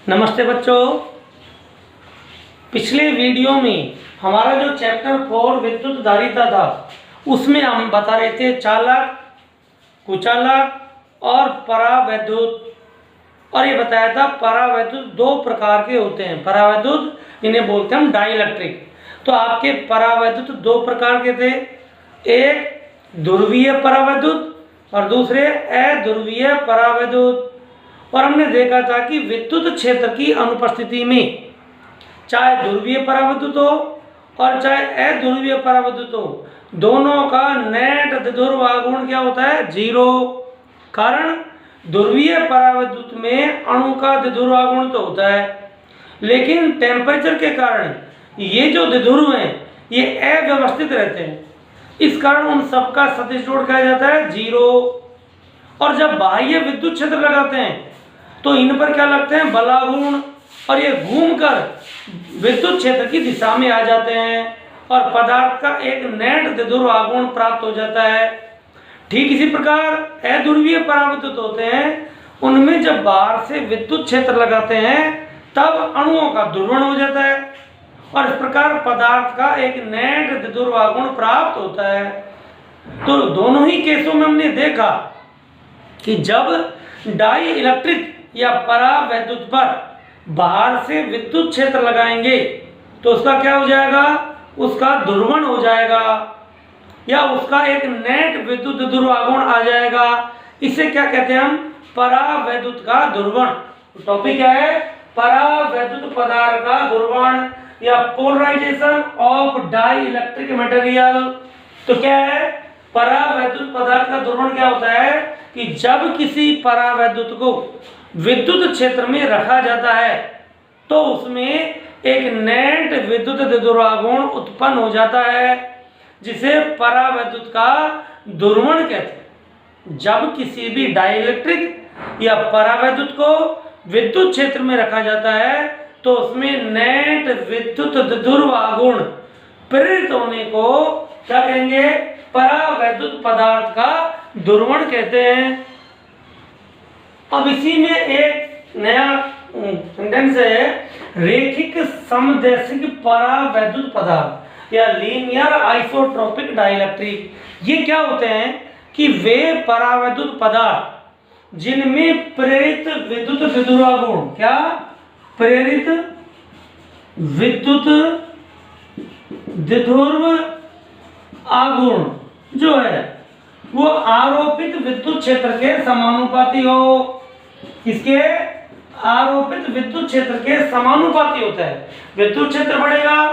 नमस्ते बच्चों। पिछले वीडियो में हमारा जो चैप्टर 4 विद्युत धारिता था उसमें हम बता रहे थे चालक, कुचालक और परावैद्युत। और ये बताया था परावैद्युत दो प्रकार के होते हैं। परावैद्युत इन्हें बोलते हैं हम डाइलेक्ट्रिक। तो आपके परावैद्युत दो प्रकार के थे, एक ध्रुवीय परावैद्युत और दूसरे अध्रुवीय परावैद्युत। और हमने देखा था कि विद्युत क्षेत्र की अनुपस्थिति में चाहे ध्रुवीय परावैद्युत हो और चाहे अध्रुवीय परावैद्युत हो, दोनों का नेट द्विध्रुव आघूर्ण क्या होता है? जीरो। कारण ध्रुवीय परावैद्युत में अणु का द्विध्रुव आघूर्ण तो होता है, लेकिन टेम्परेचर के कारण ये जो द्विध्रुव हैं ये अव्यवस्थित रहते हैं। इस कारण उन सबका सदिश जोड़ कहा जाता है जीरो। और जब बाह्य विद्युत क्षेत्र लगाते हैं तो इन पर क्या लगते हैं? बलाघूर्ण। और ये घूमकर विद्युत क्षेत्र की दिशा में आ जाते हैं और पदार्थ का एक नेट द्विध्रुव आघूर्ण प्राप्त हो जाता है। ठीक इसी प्रकार अध्रुवीय परावैद्युत होते हैं, उनमें जब बाहर से विद्युत क्षेत्र लगाते हैं तब अणुओं का ध्रुवण हो जाता है और इस प्रकार पदार्थ का एक नेट द्विध्रुव आघूर्ण प्राप्त होता है। तो दोनों ही केसों में हमने देखा कि जब डाई इलेक्ट्रिक या परावैद्युत पर बाहर से विद्युत क्षेत्र लगाएंगे तो उसका क्या हो जाएगा? उसका ध्रुवण हो जाएगा या उसका एक नेट विद्युत द्विध्रुव आघूर्ण आ जाएगा। इसे क्या कहते हैं हम? परावैद्युत का ध्रुवण। टॉपिक क्या है? परावैद्युत पदार्थ का ध्रुवण या polarisation of dielectric material. तो क्या है? परावैद्युत पदार्थ का ध्रुवण क्या होता है कि जब किसी परावैद्युत को विद्युत क्षेत्र में रखा जाता है तो उसमें एक नेट विद्युत द्विध्रुव आघूर्ण उत्पन्न हो जाता है, जिसे परावैद्युत का ध्रुवण कहते हैं। जब किसी भी डाइलेक्ट्रिक या परावैद्युत को विद्युत क्षेत्र में रखा जाता है तो उसमें नेट विद्युत द्विध्रुव आघूर्ण प्रेरित होने को क्या कहेंगे? परावैद्युत पदार्थ का ध्रुवण कहते हैं। अब इसी में एक नया सेंटेंस है, रेखिक समदैशिक परावैद्युत पदार्थ या लीनियर आइसोट्रोपिक डाइलेक्ट्रिक। ये क्या होते हैं कि वे परावैद्युत पदार्थ जिनमें प्रेरित विद्युत द्विध्रुव आघूर्ण, क्या प्रेरित विद्युत द्विध्रुव आघूर्ण जो है वो आरोपित विद्युत क्षेत्र के समानुपाती हो। किसके? आरोपित विद्युत क्षेत्र के समानुपाती होता है। विद्युत क्षेत्र बढ़ेगा,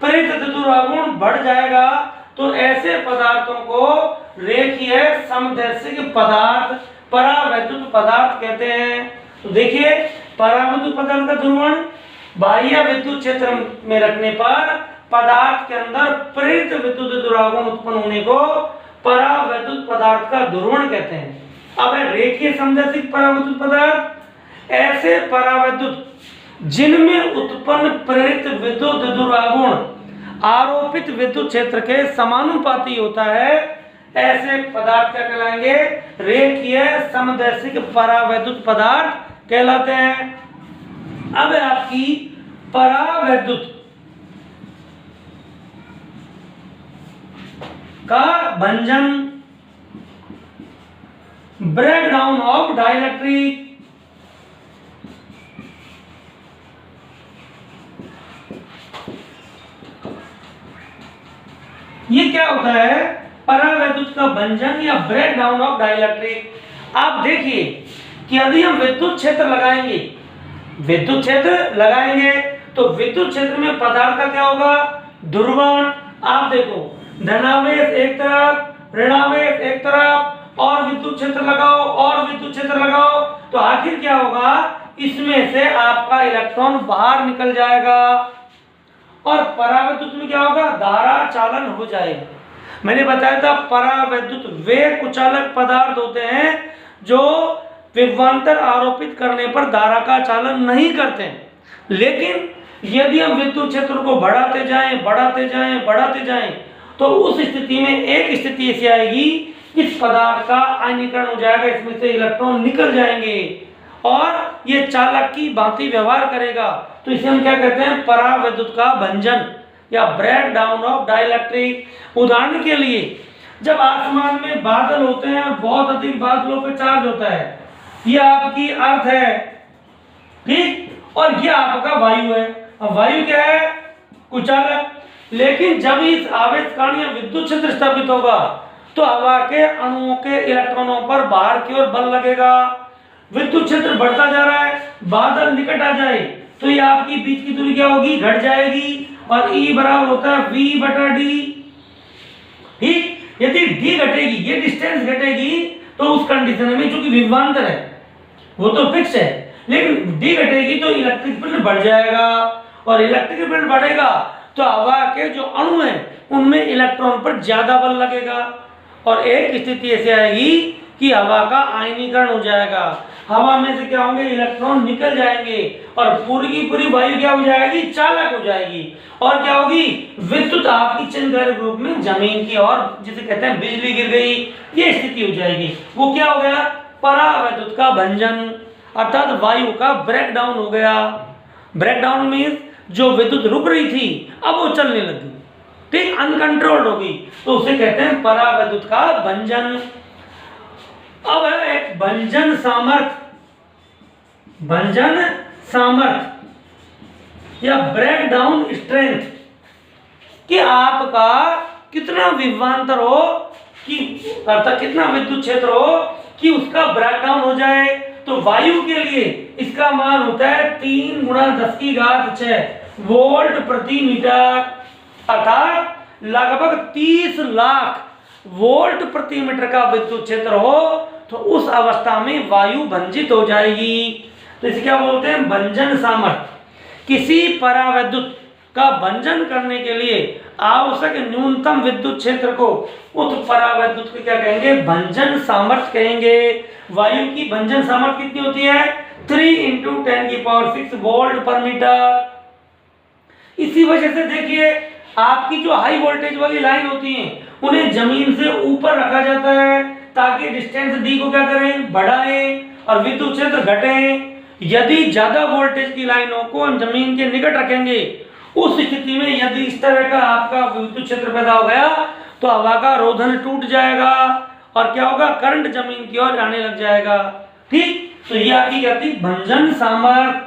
प्रेरित द्विध्रुव आघूर्ण बढ़ जाएगा। तो ऐसे पदार्थों को रेखीय समदैशिक पदार्थ, परावैद्युत पदार्थ कहते हैं। तो देखिए, परावैद्युत पदार्थ का ध्रुवण बाह्य विद्युत क्षेत्र में रखने पर पदार्थ के अंदर प्रेरित विद्युत द्विध्रुव आघूर्ण उत्पन्न होने को परावैद्युत पदार्थ का ध्रुवण कहते हैं। अब रेखीय समदैशिक परावैद्युत पदार्थ ऐसे परावैद्युत जिनमें उत्पन्न प्रेरित विद्युत द्विध्रुव आघूर्ण आरोपित विद्युत क्षेत्र के समानुपाती होता है। ऐसे पदार्थ क्या कहलाएंगे? रेखीय समदैशिक परावैद्युत पदार्थ कहलाते हैं। अब आपकी परावैद्युत का भंजन, ब्रेकडाउन ऑफ डाइलेक्ट्रिक। ये क्या होता है? परावैद्युत का भंजन या ब्रेकडाउन ऑफ डाइलेक्ट्रिक। आप देखिए कि यदि हम विद्युत क्षेत्र लगाएंगे, विद्युत क्षेत्र लगाएंगे तो विद्युत क्षेत्र में पदार्थ का क्या होगा? ध्रुवण। आप देखो, धनावेश एक तरफ, ऋणावेश एक तरफ, और विद्युत क्षेत्र लगाओ और विद्युत क्षेत्र लगाओ, तो आखिर क्या होगा? इसमें से आपका इलेक्ट्रॉन बाहर निकल जाएगा और परावैद्युत में क्या होगा? धारा चालन हो जाएगा। मैंने बताया था परावैद्युत वे कुचालक पदार्थ होते हैं जो विभवांतर आरोपित करने पर धारा का चालन नहीं करते हैं। लेकिन यदि हम विद्युत क्षेत्र को बढ़ाते जाएं, बढ़ाते जाएं, बढ़ाते जाएं तो उस स्थिति में एक स्थिति ऐसी आएगी, इस पदार्थ का आयनीकरण हो जाएगा, इसमें से इलेक्ट्रॉन निकल जाएंगे और ये चालक की भांति व्यवहार करेगा, तो इसे हम क्या कहते हैं, परावैद्युत का भंजन या ब्रेक डाउन ऑफ डाइलेक्ट्रिक। उदाहरण के लिए जब आसमान में बादल होते हैं और बहुत अधिक बादलों पे चार्ज होता है, ये आपकी अर्थ है, ठीक, और ये आपका वायु है। अब वायु क्या है, कुचालक। लेकिन जब इस आवेश कारण या विद्युत क्षेत्र स्थापित होगा तो हवा के अणुओं के इलेक्ट्रॉनों पर बाहर की ओर बल लगेगा, विद्युत क्षेत्र बढ़ता जा रहा है, बादल निकट आ जाए तो ये आपकी बीच की दूरी क्या होगी, घट जाएगी, और E बराबर होता है V/d। ठीक, यदि d घटेगी, ये डिस्टेंस घटेगी, तो उस कंडीशन में चूंकि विभवांतर है वो तो फिक्स है, लेकिन d घटेगी तो इलेक्ट्रिक फील्ड बढ़ जाएगा, और इलेक्ट्रिक फील्ड बढ़ेगा तो हवा के जो अणु हैं उनमें इलेक्ट्रॉन पर ज्यादा बल लगेगा, और एक स्थिति ऐसी आएगी कि हवा का आयनीकरण हो जाएगा, हवा में से क्या होंगे, इलेक्ट्रॉन निकल जाएंगे, और पूरी की पूरी वायु क्या हो जाएगी, चालक हो जाएगी, और क्या होगी, विद्युत आपकी चिन्ह रूप में जमीन की ओर, जिसे कहते हैं बिजली गिर गई, ये स्थिति हो जाएगी। वो क्या हो गया, परावैद्युत का भंजन, अर्थात वायु का ब्रेक डाउन हो गया। ब्रेक डाउन मीन्स जो विद्युत रुक रही थी अब वो चलने लगी, ठीक, अनकंट्रोल्ड होगी, तो उसे कहते हैं परावैद्युत का भंजन। अब है एक भंजन सामर्थ्य, भंजन सामर्थ्य या ब्रेक डाउन स्ट्रेंथ, कि आपका कितना विभवांतर हो, कि अर्थात कितना विद्युत क्षेत्र हो कि उसका ब्रेक डाउन हो जाए। तो वायु के लिए इसका मान होता है 3 × 10⁶ वोल्ट प्रति मीटर, अर्थात लगभग 30 लाख वोल्ट प्रति मीटर का विद्युत क्षेत्र हो तो उस अवस्था में वायु भंजित हो जाएगी। तो इसे क्या बोलते हैं, भंजन सामर्थ्य। किसी परावैद्युत का भंजन करने के लिए आवश्यक न्यूनतम विद्युत क्षेत्र को उस परावैद्युत को क्या कहेंगे, भंजन सामर्थ्य कहेंगे। वायु की भंजन सामर्थ्य कितनी होती है, 3 × 10⁶ वोल्ट पर मीटर। इसी वजह से देखिए आपकी जो हाई वोल्टेज वाली लाइन होती है उन्हें जमीन से ऊपर रखा जाता है ताकि डिस्टेंस डी को क्या करें, बढ़ाएं और विद्युत क्षेत्र घटे। यदि ज्यादा वोल्टेज की लाइनों को हम जमीन के निकट रखेंगे, उस स्थिति में यदि इस तरह का आपका विद्युत क्षेत्र पैदा हो गया तो हवा का रोधन टूट जाएगा और क्या होगा, करंट जमीन की ओर आने लग जाएगा। ठीक, तो ये आपकी क्या थी, भंजन सामर्थ्य।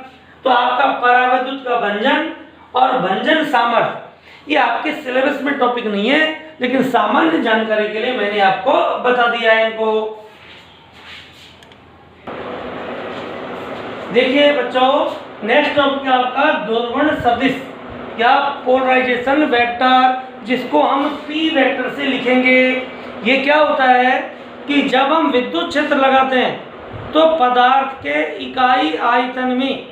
तो आपका परावैद्युत का भंजन और भंजन सामर्थ्य ये आपके सिलेबस में टॉपिक नहीं है, लेकिन सामान्य जानकारी के लिए मैंने आपको बता दिया है इनको। देखिए बच्चों, नेक्स्ट टॉपिक आपका ध्रुवण सदिश या पोलराइजेशन वेक्टर, जिसको हम P वेक्टर से लिखेंगे। ये क्या होता है कि जब हम विद्युत क्षेत्र लगाते हैं तो पदार्थ के इकाई आयतन में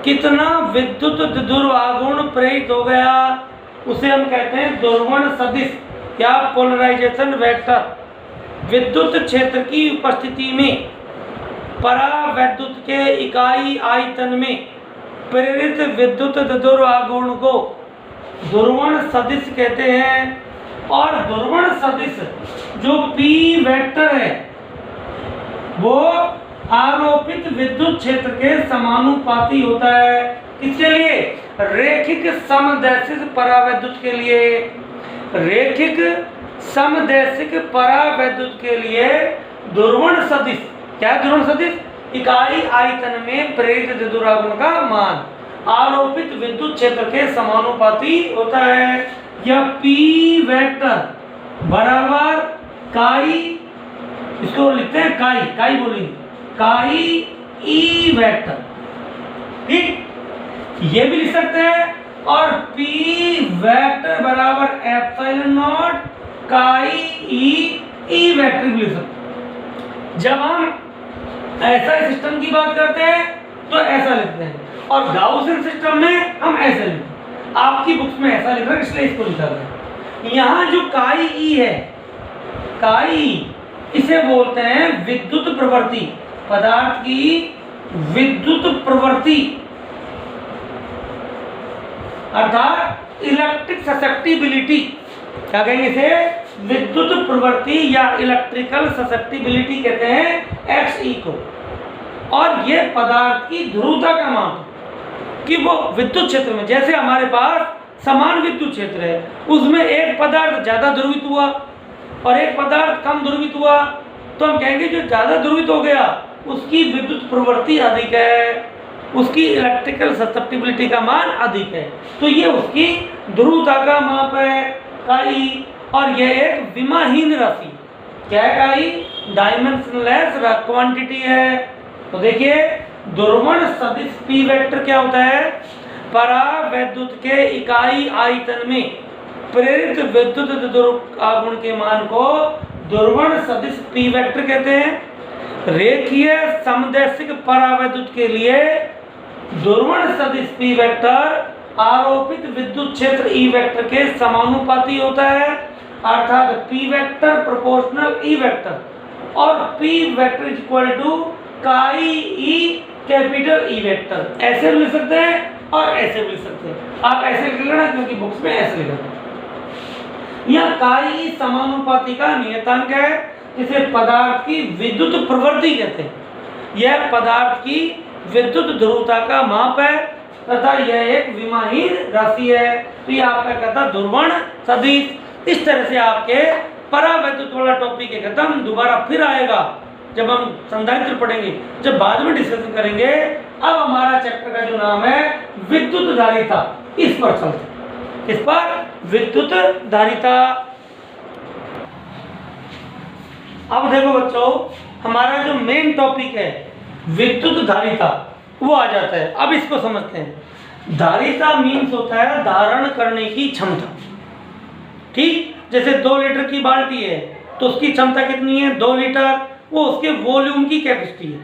कितना विद्युत ध्रुवागुण प्रेरित हो गया, उसे हम कहते हैं ध्रुवण सदिश या पोलराइजेशन वेक्टर। विद्युत क्षेत्र की उपस्थिति में परावैद्युत के इकाई आयतन में प्रेरित विद्युत ध्रुवागुण को ध्रुवण सदिश कहते हैं। और ध्रुवण सदिश जो P वेक्टर है वो आरोपित विद्युत क्षेत्र के समानुपाती होता है। किसके लिए, रेखिक समदैशिक परावैद्युत के लिए। रेखिक समदैशिक परावैद्युत के लिए ध्रुवण सदिश, क्या है ध्रुवण सदिश, इकाई आयतन में प्रेरित ध्रुवागुण का मान आरोपित विद्युत क्षेत्र के समानुपाती होता है। यह P वेक्टर बराबर काई, इसको लिखते हैं काई, काई बोलेंगे, काई E वेक्टर। ठीक, ये भी लिख सकते हैं, और P वेक्टर बराबर ε0 काई E वेक्टर भी लिख सकते हैं। जब हम ऐसा सिस्टम की बात करते हैं तो ऐसा लिखते हैं, और गाउसियन सिस्टम में हम ऐसा लिखते हैं। आपकी बुक्स में ऐसा लिखा है इसलिए इसको लिखा गया। यहाँ जो काई E है, काई इसे बोलते हैं विद्युत प्रवृत्ति, पदार्थ की विद्युत प्रवृत्ति, अर्थात इलेक्ट्रिक ससेप्टिबिलिटी। क्या कहेंगे इसे, विद्युत प्रवृत्ति या इलेक्ट्रिकल ससेप्टिबिलिटी कहते हैं XE को। और ये पदार्थ की ध्रुवता का माप कि वो विद्युत क्षेत्र में, जैसे हमारे पास समान विद्युत क्षेत्र है, उसमें एक पदार्थ ज्यादा ध्रुवित हुआ और एक पदार्थ कम ध्रुवित हुआ, तो हम कहेंगे जो ज्यादा ध्रुवित हो गया उसकी विद्युत प्रवृत्ति अधिक है, उसकी इलेक्ट्रिकल ससेप्टिबिलिटी का मान अधिक है। तो ये उसकी ध्रुवता का माप है काई, और यह एक विमाहीन राशि, क्या है काई? डायमेंशनलेस क्वांटिटी है। तो देखिए ध्रुवण सदिश पी वेक्टर क्या होता है? परावैद्युत के इकाई आयतन में प्रेरित विद्युत ध्रुव के मान को ध्रुवण सदिश पी वेक्टर कहते हैं। रेखीय समदैशिक परावैद्युत के लिए ध्रुवण सदिश पी वेक्टर आरोपित विद्युत क्षेत्र ई वेक्टर के समानुपाती होता है, अर्थात P vector proportional E vector, और P vector is equal to chi E capital E vector. ऐसे भी लिख सकते हैं और ऐसे भी लिख सकते हैं। आप ऐसे लिख लेना क्योंकि बुक्स में ऐसे लिखा है। यह काई समानुपाती का नियतांक है, जिसे पदार्थ की विद्युत प्रवृत्ति कहते हैं। यह पदार्थ की विद्युत ध्रुवता का माप है तथा यह एक विमाहीन राशि है। तो यह आपका कहता ध्रुवण सदिश। इस तरह से आपके परावैद्युत वाला टॉपिक है खत्म। दोबारा फिर आएगा जब हम संधारित्र पढ़ेंगे, जब बाद में डिस्कशन करेंगे। अब हमारा चैप्टर का जो नाम है विद्युत धारिता, इस पर चलते हैं। इस पर विद्युत धारिता। अब देखो बच्चों, हमारा जो मेन टॉपिक है विद्युत धारिता वो आ जाता है। अब इसको समझते हैं। धारिता मीन्स होता है धारण करने की क्षमता। ठीक, जैसे 2 लीटर की बाल्टी है तो उसकी क्षमता कितनी है? 2 लीटर, वो उसके वॉल्यूम की कैपेसिटी है।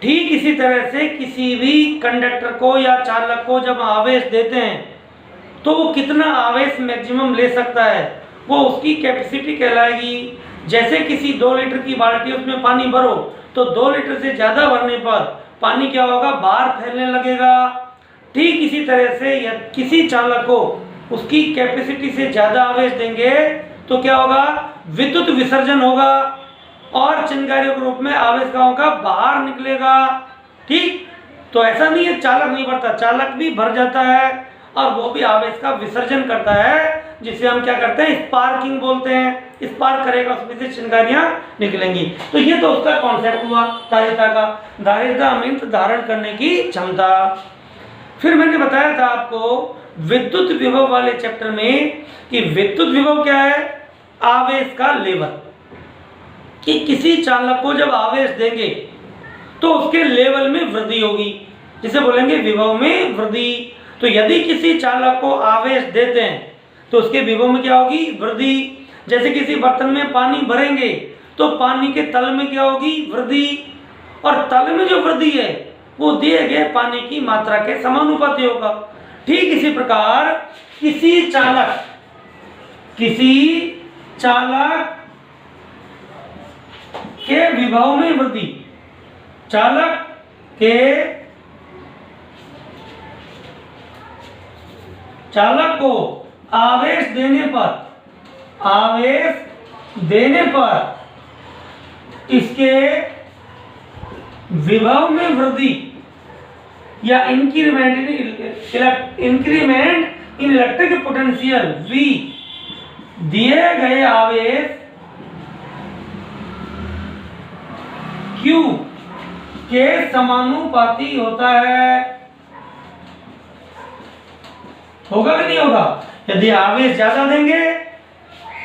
ठीक इसी तरह से किसी भी कंडक्टर को या चालक को जब आवेश देते हैं तो वो कितना आवेश मैक्सिमम ले सकता है, वो उसकी कैपेसिटी कहलाएगी। जैसे किसी 2 लीटर की बाल्टी, उसमें पानी भरो तो 2 लीटर से ज़्यादा भरने पर पानी क्या होगा? बाहर फैलने लगेगा। ठीक इसी तरह से या किसी चालक को उसकी कैपेसिटी से ज़्यादा आवेश देंगे तो क्या होगा? विद्युत विसर्जन होगा और चिनगारियों के रूप में आवेश का होगा बाहर निकलेगा। ठीक, तो ऐसा नहीं है चालक नहीं भरता, चालक भी भर जाता है और वो भी आवेश का विसर्जन करता है, जिसे हम क्या करते हैं? स्पार्किंग बोलते हैं। स्पार्क करेगा, उसमें से चिंगारियां निकलेंगी। तो ये तो उसका कॉन्सेप्ट हुआ धारिता का। धारिता मीन्स धारण करने की क्षमता। फिर मैंने बताया था आपको विद्युत विभव वाले चैप्टर में कि विद्युत विभव क्या है? आवेश का लेवल। कि किसी चालक को जब आवेश देंगे तो उसके लेवल में वृद्धि होगी, जिसे बोलेंगे विभव में वृद्धि। तो यदि किसी चालक को आवेश देते हैं तो उसके विभव में क्या होगी? वृद्धि। जैसे किसी बर्तन में पानी भरेंगे तो पानी के तल में क्या होगी? वृद्धि। और तल में जो वृद्धि है वो दिए गए पानी की मात्रा के समानुपाती होगा। ठीक इसी प्रकार किसी चालक के विभव में वृद्धि, चालक को आवेश देने पर इसके विभव में वृद्धि या increment in electric potential V दिए गए आवेश Q के समानुपाती होता है। होगा कि नहीं होगा? यदि आवेश ज्यादा देंगे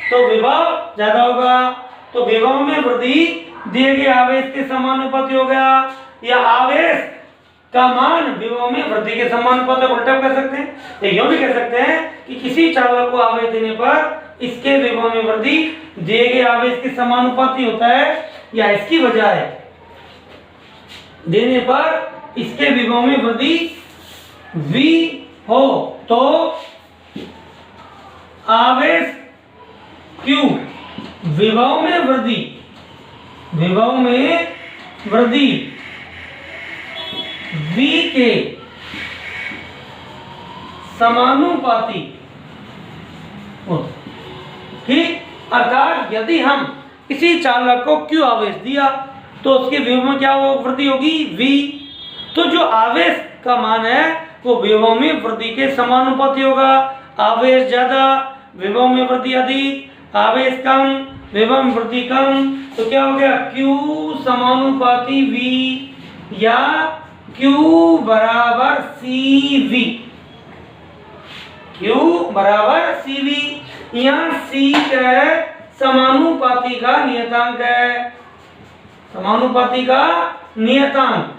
तो विभव ज्यादा होगा। तो विभव में वृद्धि दिए गए आवेश के समानुपाती हो गया, या आवेश का मान विभव में वृद्धि के समानुपाती। उल्टा कह सकते हैं, या यूं भी कह सकते हैं कि किसी चालक को आवेश देने पर इसके विभव में वृद्धि दिए गए आवेश के समानुपाती होता है, या इसकी बजाय देने पर इसके विभव में वृद्धि V हो तो आवेश Q विभव में वृद्धि V के समानुपाती हो। ठीक, अर्थात यदि हम किसी चालक को Q आवेश दिया तो उसके विभव में क्या वृद्धि होगी, v। तो जो आवेश का मान है वो विभव में वृद्धि के समानुपाती होगा। आवेश ज्यादा विभव में वृद्धि अधिक, आवेश कम विभव में वृद्धि कम, तो क्या हो गया, Q समानुपाती V या Q बराबर CV। Q बराबर CV। यहाँ C क्या है, समानुपाती का नियतांक है, समानुपाती का नियतांक,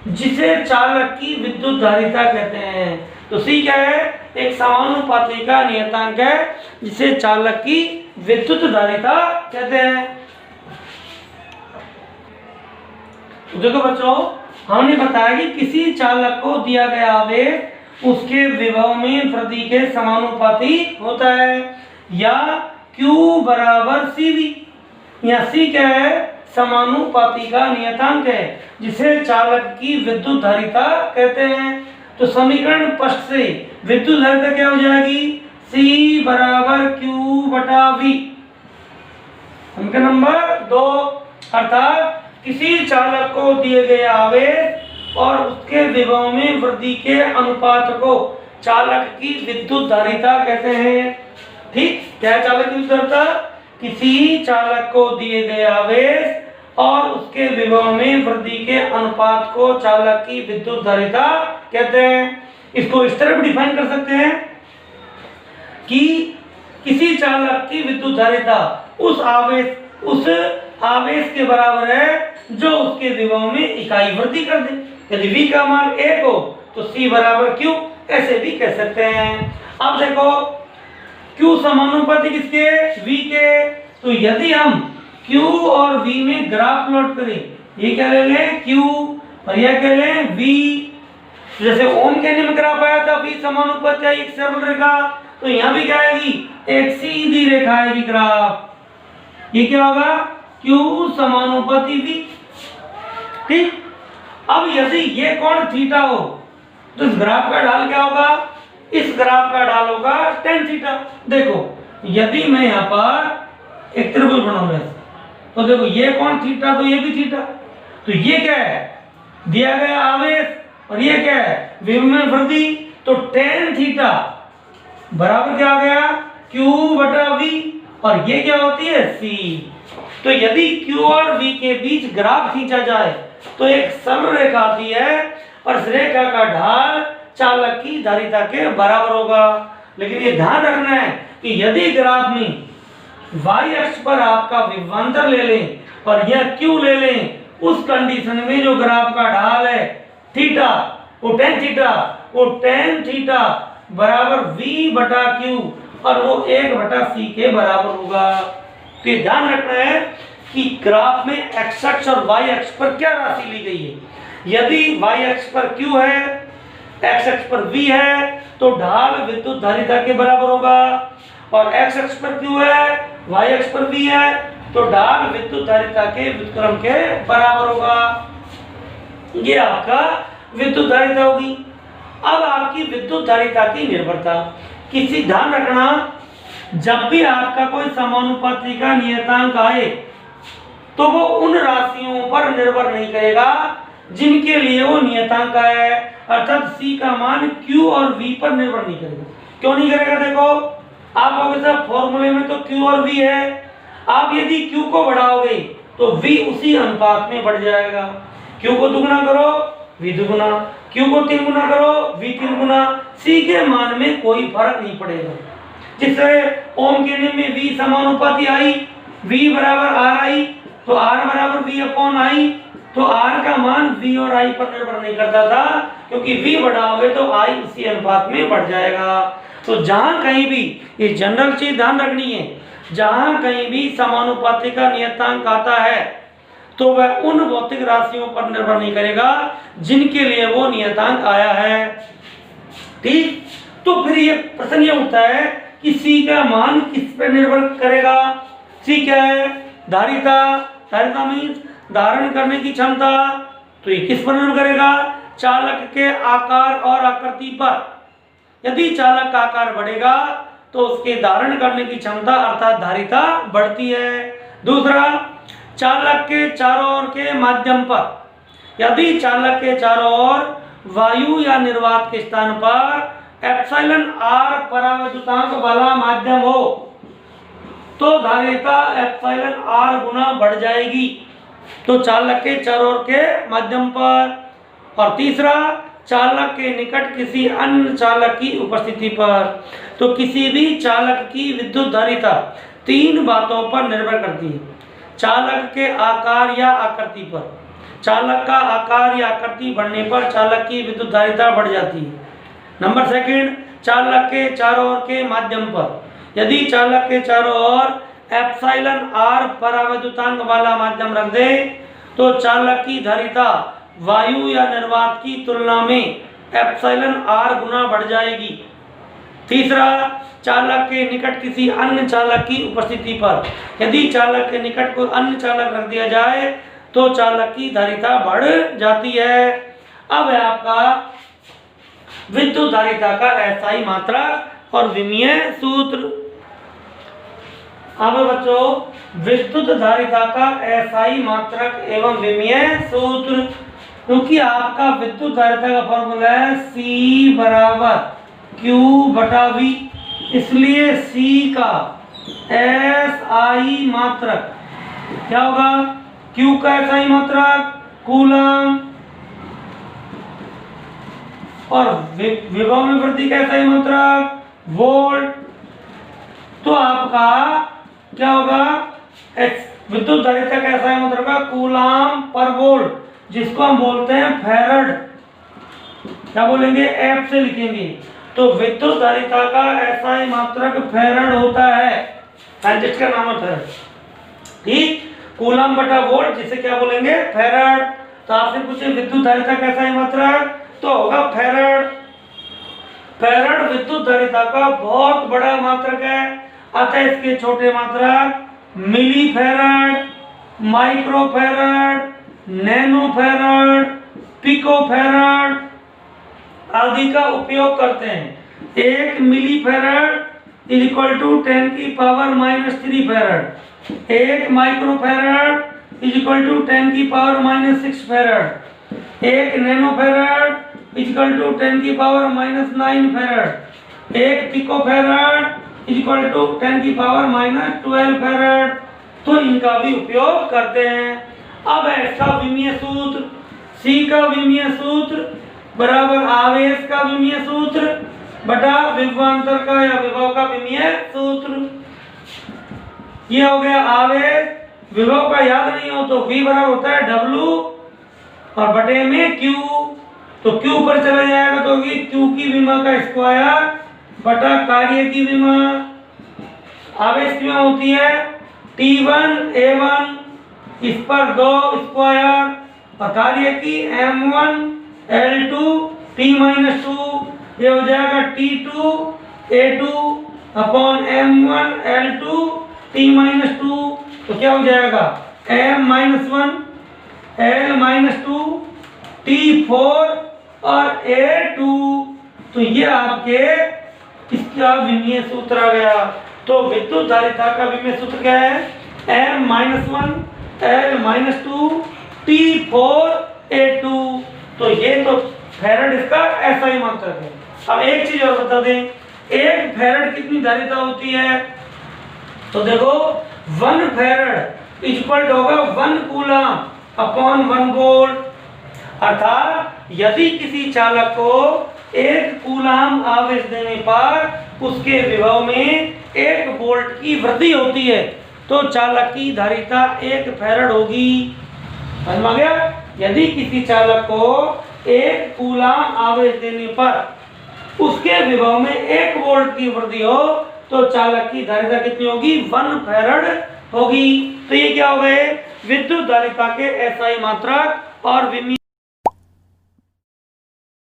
जिसे चालक की विद्युत धारिता कहते हैं। तो C क्या है, एक समानुपाती का नियतांक है जिसे चालक की विद्युत धारिता कहते हैं। तो देखो बच्चों, हमने बताया कि किसी चालक को दिया गया आवेश उसके विभव में वृद्धि के समानुपाती होता है, या Q बराबर CV। या C क्या है, समानुपाती का नियतांक है जिसे चालक की विद्युत धारिता कहते हैं। तो समीकरण स्पष्ट से विद्युत धारिता क्या हो जाएगी, C बराबर Q बटा V। समीकरण नंबर 2, अर्थात किसी चालक को दिए गए आवेश और उसके विभव में वृद्धि के अनुपात को चालक की विद्युत धारिता कहते हैं। ठीक, क्या है चालक की विद्युत धारिता, किसी चालक को दिए गए आवेश और उसके विभव में वृद्धि के अनुपात को चालक की विद्युत धारिता कहते हैं। इसको इस तरह भी डिफाइन कर सकते हैं कि किसी चालक की विद्युत धारिता उस आवेश के बराबर है जो उसके विभव में इकाई वृद्धि कर दे। यदि V का मान 1 हो तो C बराबर Q, ऐसे भी कह सकते हैं। अब देखो Q समानुपाती किसके, V के। तो यदि हम Q और V में ग्राफ प्लॉट करें, ये क्या ले लें Q और यह क्या लें V। जैसे ओम के में ग्राफ आया था V समानुपाती है एक सरल रेखा, तो यहाँ भी क्या आएगी, एक सीधी रेखा आएगी ग्राफ। ये क्या होगा, Q समानुपाती V। ठीक, अब यदि ये कोण थीटा हो तो इस ग्राफ का ढाल क्या होगा, इस ग्राफ का ढाल होगा tan थीटा। देखो यदि मैं यहाँ पर एक त्रिभुज बनाऊंगा तो देखो ये कोण थीटा तो ये भी थीटा, तो ये क्या है, दिया गया आवेश और ये क्या है, विभव में वृद्धि, तो tan थीटा बराबर क्या आ गया, Q बटा V, और ये क्या होती है C। तो यदि Q और V के बीच ग्राफ खींचा जाए तो एक सरल रेखा आती है और इस रेखा का ढाल चालक की धारिता के बराबर होगा। लेकिन ये ध्यान रखना है कि यदि ग्राफ में y अक्ष पर आपका विभवांतर ले लें और यह Q ले लें, उस कंडीशन में जो ग्राफ का ढाल है थीटा, वो tan थीटा बराबर V बटा Q और वो 1 बटा C के बराबर होगा। तो ये ध्यान रखना है कि ग्राफ में x अक्ष और y अक्ष पर क्या राशि ली गई है। यदि y अक्ष पर Q है, x अक्ष पर V है, तो ढाल विद्युत धारिता के बराबर होगा, और x अक्ष पर Q है, y अक्ष पर V है, तो ढाल विद्युत धारिता के व्युत्क्रम के बराबर होगा। ये आपका विद्युत धारिता होगी। अब आपकी विद्युत धारिता की निर्भरता, किसी ध्यान रखना, जब भी आपका कोई समानुपाती का नियतांक आए तो वो उन राशियों पर निर्भर नहीं करेगा जिनके लिए वो नियतांक आया है, अर्थात C का मान Q और V पर निर्भर नहीं करेगा। क्यों नहीं करेगा, देखो आप लोगों के फॉर्मूले में तो Q और V है, आप यदि Q को बढ़ाओगे तो V उसी अनुपात में बढ़ जाएगा। Q को दुगुना करो V दुगुना, Q को 3 गुना करो V 3 गुना, C के मान में कोई फर्क नहीं पड़ेगा। जिससे ओम के नियम में V समानुपाती आई, V बराबर R आई, तो R बराबर V अपॉन I, तो R का मान V और I पर निर्भर नहीं करता था, क्योंकि V बढ़ाओगे तो I उसी अनुपात में बढ़ जाएगा। तो जहां कहीं भी, ये जनरल चीज ध्यान रखनी है, जहां कहीं भी समानुपाती का नियतांक आता है तो वह उन भौतिक राशियों पर निर्भर नहीं करेगा जिनके लिए वो नियतांक आया है। ठीक, तो फिर ये प्रश्न ये उठता है कि C का मान किस पर निर्भर करेगा। C क्या है, धारिता, धारिता मीन्स धारण करने की क्षमता, तो ये किस पर निर्भर करेगा, चालक के आकार और आकृति पर। यदि चालक का आकार बढ़ेगा तो उसके धारण करने की क्षमता अर्थात धारिता बढ़ती है। दूसरा, चालक के चारों ओर के माध्यम पर, यदि चालक के चारों ओर वायु या निर्वात के स्थान पर एप्सिलॉन आर परावैद्युतांक वाला माध्यम हो तो धारिता एप्सिलॉन आर गुना बढ़ जाएगी। तो चालक के चारों ओर के माध्यम पर। और तीसरा, चालक के निकट किसी अन्य चालक की उपस्थिति पर। तो किसी भी चालक की विद्युत धारिता तीन बातों पर निर्भर करती है। चालक के आकार या आकृति पर। चालक का आकार या आकृति बढ़ने पर चालक की विद्युत धारिता बढ़ जाती है। नंबर सेकंड, चालक के चारों ओर के माध्यम पर। यदि चालक के चारों ओर एप्सिलॉन आर परावैद्युतांक वाला माध्यम रख दे तो चालक की धारिता वायु या निर्वात की तुलना में एप्सिलॉन आर गुना बढ़ जाएगी। तीसरा, चालक के निकट किसी अन्य चालक की उपस्थिति पर। यदि चालक के निकट कोई अन्य चालक रख दिया जाए तो चालक की धारिता बढ़ जाती है। अब है आपका विद्युत धारिता का एसआई मात्रक और विमीय सूत्र। अब बच्चों विद्युत धारिता का एसआई मात्रक एवं विमीय सूत्र, क्योंकि आपका विद्युत धारिता का फॉर्मूला है C बराबर Q/V, इसलिए C का एसआई मात्रक क्या होगा? Q का एसआई मात्रक कूलम और विभव में वृद्धि का एसआई मात्रक वोल्ट। तो आपका क्या होगा? विद्युत धारिता का एसआई मात्रक का कूलम पर वोल्ट, जिसको हम बोलते हैं फैरड। क्या बोलेंगे? एफ से लिखेंगे। तो विद्युत धारिता का एसआई मात्रक फैरड होता है, जिसका नाम है फैरड। ठीक, कूलम बटा वोल्ट, जिसे क्या बोलेंगे? फैरड। तो आपसे पूछे विद्युत धारिता का एसआई मात्रक, तो होगा फैरड। फैरड विद्युत धारिता का बहुत बड़ा मात्रक है, अतः इसके छोटे मात्रक milli farad, micro farad, nano farad, pico farad आदि का उपयोग करते हैं। 1 milli farad is equal to 10⁻³ farad. 1 micro farad is equal to 10⁻⁶ farad. 1 nano farad is equal to 10⁻⁹ farad. 1 pico farad is equal to 10⁻12 farad. तो इनका भी उपयोग करते हैं। अब है इसका विमीय सूत्र। C का विमीय सूत्र बराबर आवेश का विमीय सूत्र बटा विभवांतर का या विभव का विमीय सूत्र। ये हो गया आवेश। विभव का याद नहीं हो तो V बराबर होता है W और बटे में Q। तो Q पर चला जाएगा तो होगी Q की विमा का स्क्वायर बटा कार्य की विमा। आवेश की विमा होती है T1 A1, इस पर 2 स्क्वायर और कार्य की M1 L2 T-2, ये हो जाएगा T2 A2 upon M1 L2 T-2। तो क्या हो जाएगा? M-1 L-2 T4 और A2। तो ये आपके इसका विमीय सूत्र आ गया। तो विद्युत धारिता का विमीय सूत्र क्या है? M-1 L-2 T4 A2। तो ये तो फैरड इसका एसआई मात्रक है। अब एक चीज और बता दें, एक फैरड कितनी धारिता होती है? तो देखो 1 फैरड इक्वल होगा 1 कूलम अपॉन 1 वोल्ट। अर्थात यदि किसी चालक को 1 कूलम आवेश देने पर उसके विभव में 1 वोल्ट की वृद्धि होती है तो चालक की धारिता 1 फैरड होगी। समझ में आ गया? यदि किसी चालक को 1 कूलम आवेश देने पर उसके विभव में 1 वोल्ट की वृद्धि हो तो चालक की धारिता कितनी होगी? 1 फैरड होगी। तो ये क्या हो गए? विद्युत धारिता के एसआई मात्रक और विमीय